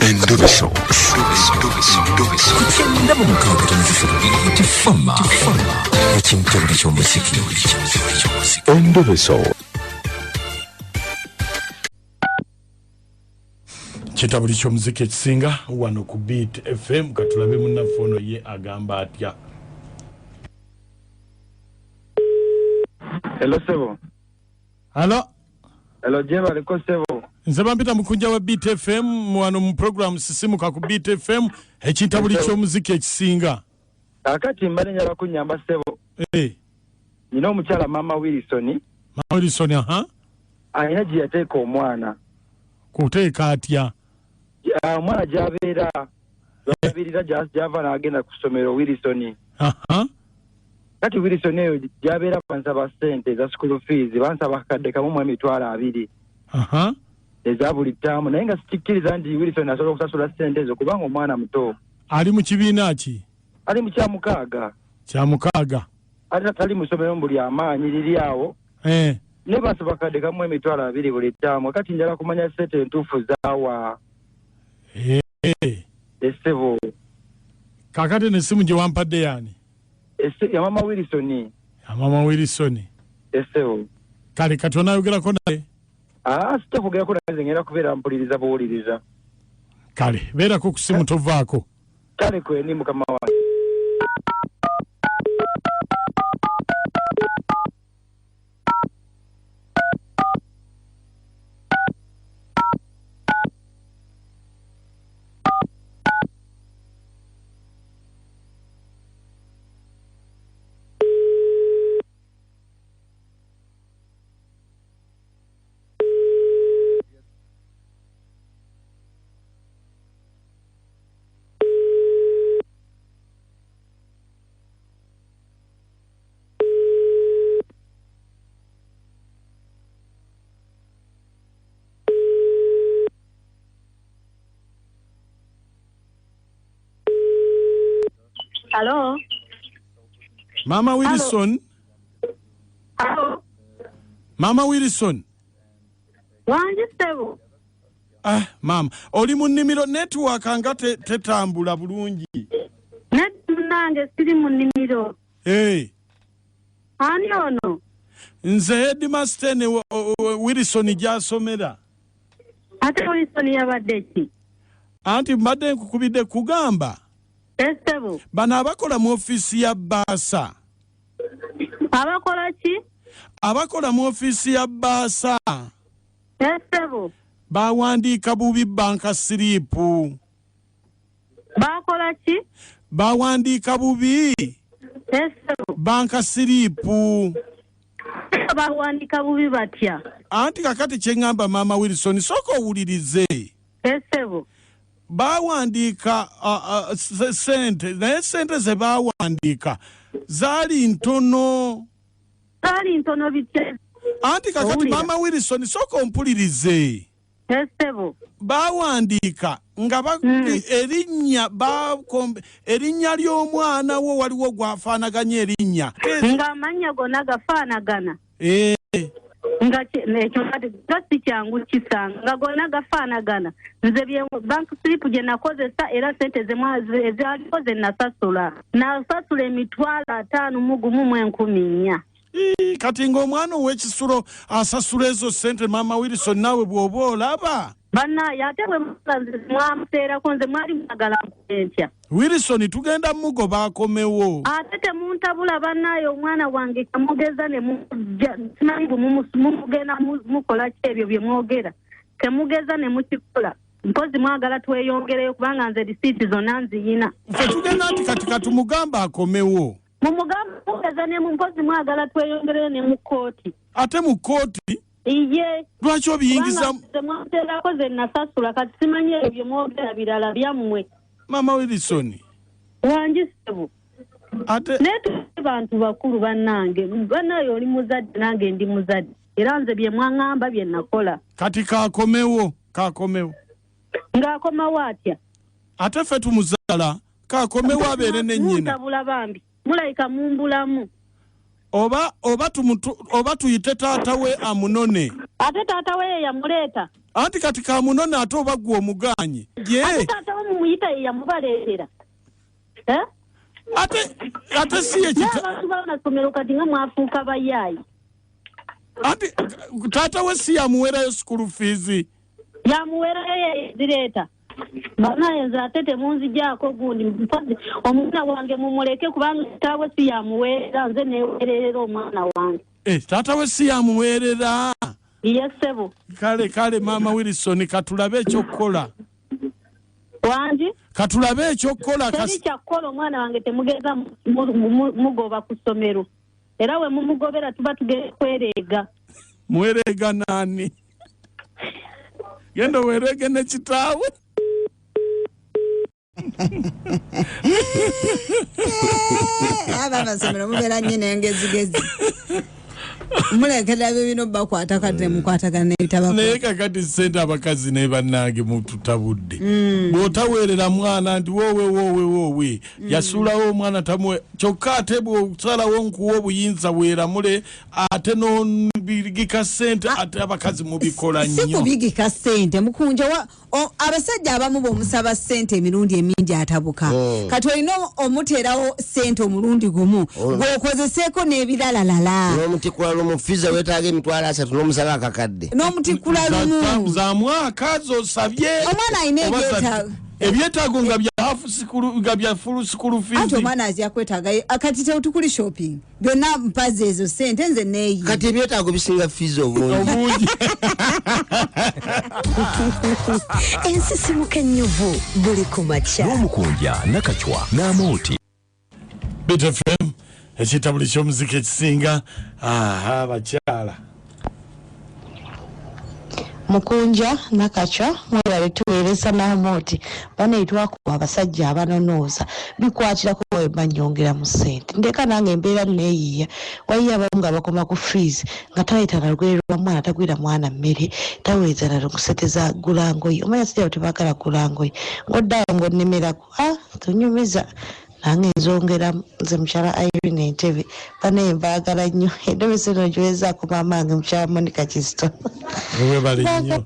Endobeso. Kugenda mu mukaaga tifama. Ekintu eky'omuziki. Endobeso. Kitabuli ky'omuziki ekisinga wano ku Beat FM katulabe munnafono ye agamba atya. Hello Sebo. Hello Jeba liko Sebo. Nze bampita mukunja wa Beat FM wano mu program sisimuka ku Beat FM ekitabuli ky'omuziki ekisinga. Akati mbale njala kunyamba Sebo. Nina omukyala Mama Wilson. Mama Wilson aha. Ayina gye yateeka omwana. Kuteeka atya? Omwana gy'abeera. Babirira gy'ava n'agenda ku ssomero Wilson. Aha. Kati Wilson eyo gy'abeera bansaba ssente za school fees bansaba akadde kamu mu emitwalo 2. Aha. Eza buli ttaamu naye nga sikikkiriza nti Wilson asobola okusasula ssente ezo kubanga omwana muto. Ali mu kibiina ki? Ali mu kyamukaaga. Kyamukaaga. Ali mu ssomero buli amaanyi liri awo. Ne bansaba akadde kamu mu emitwalo 2 buli ttaamu. Kati njala kumanya ssente entuufu zaawa. Esebo. Kakati n'essimu gye wampadde yani? Ya Mama Wilson. Ya Mama Wilson. Esebo. Kale kati onayogerako naye? Sitakugerako naye ngenda kubeera mpuliriza buwuliriza. Kale beerako ku ssimu tovaako. Kale kweni mukama wange. Hello. Mama Wilson. Hello. Mama Wilson. Wanji Sebo. Mama, oli mu nnimiro network anga tetambula bulungi. Nange siri mu nnimiro. Ani ono? Nze headmaster ne Wilson gy'asomera. Ate Wilson yabadde ki? Anti mbadde nkukubidde kugamba. Sebo. Bano abakola mu office ya Baasa. Abakola ki? Abakola mu office ya Baasa. Sebo. Bawandiika bubi banka siripu. Bakola ki? Bawandiika bubi. Sebo. Banka siripu. Bawandiika bubi batya? Anti kakati kyengamba Mama Wilson soko owulirize. Sebo. Bawandiika sente naye sente ze bawandiika zaali ntono. Zaali ntono bitya? Anti kakati Mama Wilson soko ompulirize. Sebo. Bawandiika nga erinnya ly'omwana wo waliwo gwafaanaganya erinnya. Nga amannya gonna gafaanagana. Nga nekyo kati kyangu kisanga nga gonna gafaanagana. Nze bye bank slip gye nakozesa era sente ezalikoze nasasula. Nasasula emitwalo 5 mu gumu mu 10,000. Kati ng'omwana ow'ekisulo asasula ezo sente Mama Wilson nawe bw'oba olaba. Bannaye ate bwe mwamuteerako nze mwali mwagala nkutya. Wilson tugenda mugoba akomewo. Ate temuntabula bannaye omwana wange kamugeza ne mujja simanyi mugenda mukola ki ebyo bye mwogera. Temugeza ne mukikola. Mpozi mwagala tweyongereyo kubanga nze risiiti zonna nziyina. Ffe tugenda nti kati tumugamba akomewo. Mumugamba mugeza ne mumpozi mwagala tweyongereyo ne mu kooti. Ate mu kooti? Iye. Lwaki obiyingiza? Temwateerako ze nasasula kati simanyi ebyo mwogera birala byammwe. Mama Wilson. Wanji Sebo. Ate bantu bakulu bannange bannaye oli muzadde nange ndi muzadde era nze bye mwaŋŋamba bye nakola. Kati kakomewo. Ng'akomawo atya? Ate ffe tumuzaala kakomewo abeere ne nnyina. Mutabula bambi mulayika mumbulamu. Oba tuyite taata we amunone. Ate taata we yamuleeta. Anti katika munona ato bagwo muganye. Je. Tata mumuyita ya mubalera. Ate siye kita. Abantu banasomero kati nga mwafuuka bayayi. Ate tata we si yamuwera yo school fees. Yamuwera ye direta. Bana yenza atete munzi jako gundi mpazi omwana wange mumuleke kubanga tawe si yamuwera nze newererera omwana wange. Tata we si yamuwerera. Yes sebo. Kale mama Wilson katulabe ekyokola. Wanji? Katulabe ekyokola kasi. Kya kola omwana wange temugeza mugoba ku ssomero. Era we mumugobera tuba tugere kwerega. Mwerega nani? Gendo werege ne kitaawe. Aba basomero mubera nyine ngezigezi. Mulekera bino bakwata kadde mukwatagana n'ebitaba. Neka kati sente abakazi ne bannange mututabudde. Bwotawerera mwana ndi wowe. Yasulawo omwana tamwe kyokka ate bw'osalawo nkuwa obuyinza weeramule ate n'obigika sente ate abakazi mubikola nnyo. Si kubigika sente mukunja abasajja abamu b'omusaba sente emirundi emingi atabuka. Kati olina omuterawo sente omulundi gumu ng'okozeseeko n'ebiralalala. Mufiza wetaage emitwalo 3 n'omusala akakadde. N'omutikula lumu. Za mwaka zosabye. Omwana ayina ebyetaago nga bya half school nga bya full school fees. Ate omwana azya kwetaaga akati tukuli shopping. Byonna mpaze ezo sente nze neeyi. Kati ebyetaago bisinga fees obungi. Ensisimuka ennyuvu buli ku makya. N'omukunja nakachwa n'amooti. BTFM ekitabo ky'omuziki ekisinga abakyala. Mukunja nakacha mwebale tuweereza n'amooti baneetwa ku abasajja abanonooza bikwatira ku banyongera mu ssente ndeka nange embeera neeyiya wayiya abamu nga bakoma ku freeze nga tayita na lugero lwa mwana tagwira mwana mmere taweza na kuseteza gulangoyi omanya sijja tebagala gulangoyi ngoddayo ngonnemerako tunyumiza nange nzongera nze mukyala Irene Entebbe banaye mbaagala nnyo eddobesi no gyowezaako mamange mukyala Monica Kisto wewe bali nnyo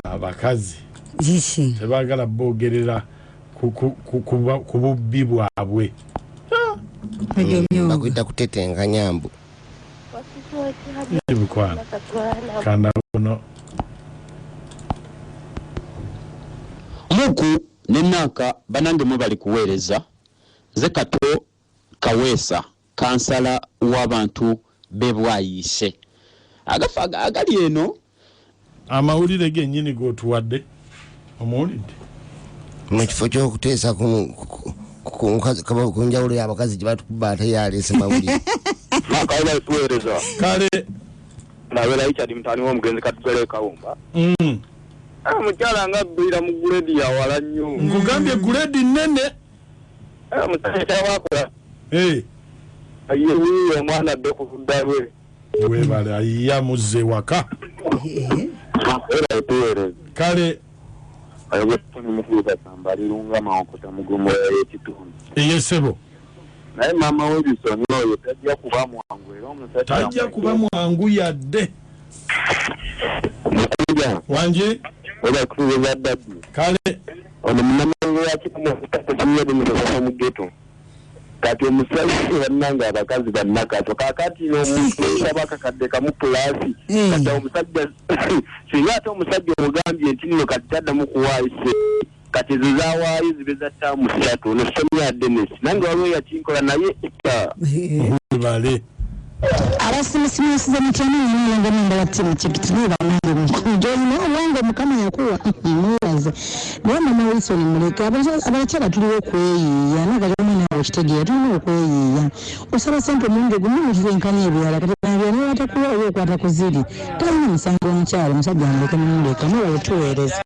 abakazi tebagala boogerera ku bubbi bwabwe bakwita kutetenga nyambu ebikwana kanda buno muku nenaka banange mwe bali kuweereza zekato Kaweesa kansala w'abantu bebwayise agafa agali eno amawulire gennyini gotuwadde omuwulidde mu kifo ky'okuteesa ku njawulo y'abakazi gye batukuba ate yaleese mawulire akawula tuweereza kale nabera Richard mutani w'omugenzi katugere kawumba mukyala nga bbira mu grade ya wala nnyo nkugambye grade nnene musajja kyabakola ayewiyo omwana adde ku ludda lwe webale ayiya muzze waka era tuweereza kale ayogera mukulu basambalirunga maokota mugumu y'ekitundu eyesebo naye mama Wilson oyo tajja kuba mwangu era omusajja tajja kuba mwangu yadde wanje oba kutuweza dadi kale ono munamango yakitamu katakinyede mutoka mu ghetto kati omusajja bannanga abakazi bannakato kakati n'omuntu abaka kadde kamu plasi kati omusajja singa ate omusajja omugambye nti nno kati taddamu kuwaayise kati zizawaayo zibeza ttaamu 3 ono Sonia Dennis nange waliwo yakinkola naye bale abasimusimusiza mukyama omulongo n'embala timu kitutuba banange mukunjoyina obwange mukama yakuwa mwebaze naye mama Wilson muleka abakyala tuliwo okweyiiya nagali omwana wawe kitegeera tulina okweyiiya osaba sente omundi gumu mutulenkana ebirala kati nabyona watakuwa oba okwata ku ziri talina musango omukyala omusajja muleke mumuleka mwebale tuweereza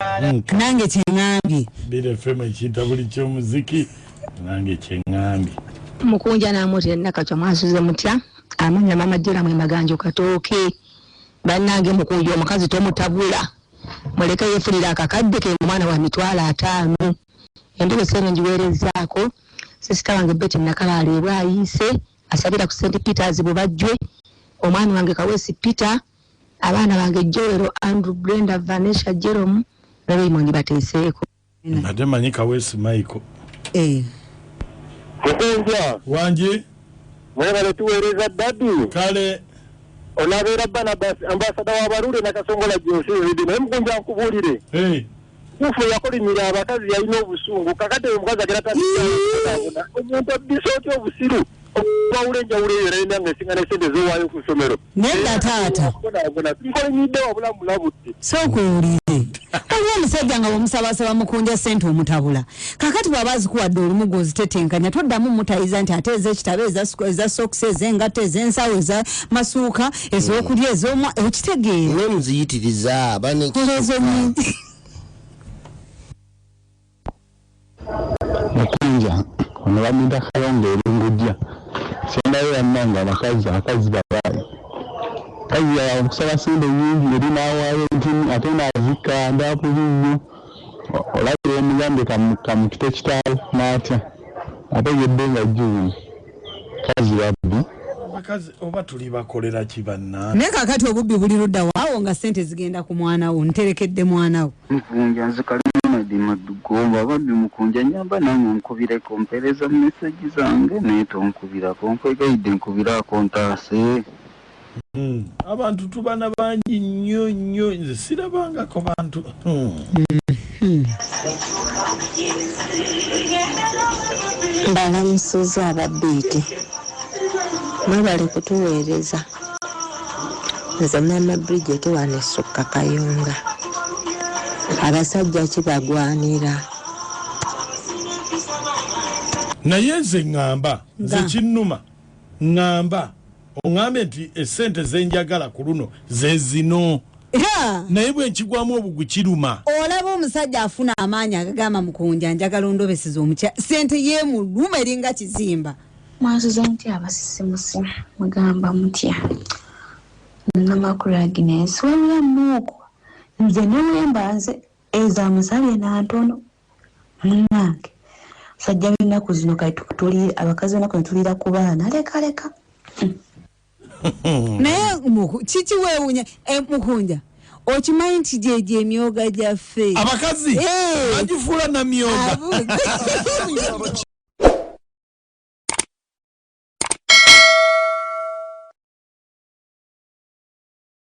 nange kyeŋŋambye BTFM ekitabo ky'omuziki nange kyeŋŋambye mukunja n'amooti nakacwa mwasuze mutya amanya mama jira mwe maganjo katooke bannange mukunja omukazi tomutabula muleke yefulira akakadde ke mwana wa mitwalo 5 endebe sene njiweerezaako sisita wange Betty Nakalaale bwayise asabira ku St Peters bwe bajjwe omwana wange Kaweesi Peter Abana bange Joel, Andrew, Brenda, Vanessa, Jerome, Raymond bateseeko. Ate manyi Kawesi Michael. Kukunja. Wanji. Mwebale tuweereza dadi. Kale. Olabeera Barnabas ambasada wa Barule na Kasongola Josi Ridine mkunja nkubulire. Kufu yakolimira abakazi yalina obusungu kakate omukazi agera tatiyabona omuntu abisooty obusiru okuwulenja wuleera enanga esingana esente z'owaayo ku ssomero nedda taata nkolimidde wabulamu labutte sookuwulire kaliwo omusajja nga bwomusabasaba mukunja ssente omutabula kakati bw'aba azikuwadde olumu gw'ozitetenkanya toddamu mutayiza nti ate ez'ekitabo eza sokisi ez'engato ez'ensawo eza masuuka ez'okulya ez'omwa okitegeera ne muziyitiriza olezo nyingi Mukunja ono bamida Kayonga erungujja sendayo yannanga akazi babayi kazi ya okusaba sente nyingi eri n'awaayo ntini ate n'azikka ndaapulinnyo olabira omugambe kamukite kitaawe n'atya ate yedde nga jjuuli kazi babbi abakazi oba tuli bakolera ki bannange naye kakati obubbi buli ludda waawo nga ssente zigenda ku mwana wo nterekedde mwana wo Mukunja nze Kalimadi Madugomba babbi Mukunja nyamba nange nkubireko mpereza meseji zange naye tonkubirako nkwegayidde nkubirako ntaase abantu tubana bangi nnyo nze sirabangako bantu Mbalamusuza ababbiiti mwebale kutuweereza nze Mama Bridget wane Sukka Kayunga abasajja kibagwanira naye nze ŋŋamba nze kinnuma ŋŋamba oŋŋambe nti essente zenjagala ku luno ze zino naye bwe nkigwamu obugwi kiruma olaba omusajja afuna amaanyi agagamba Mukunja njagala ondobeseza omukya ssente yeemuluma eringa kizimba mwazuza nti abasisimusi mugamba mutya namakulu Agnes wamulamuoko nze newemba nze eza musabye nantono munange sajja binaku zino kati tuli abakazi banaku netulira ku baana leka naye kiki weewunya Mukunja okimanyi nti gyegyo emyoga gyaffe abakazi bagifuula na myoga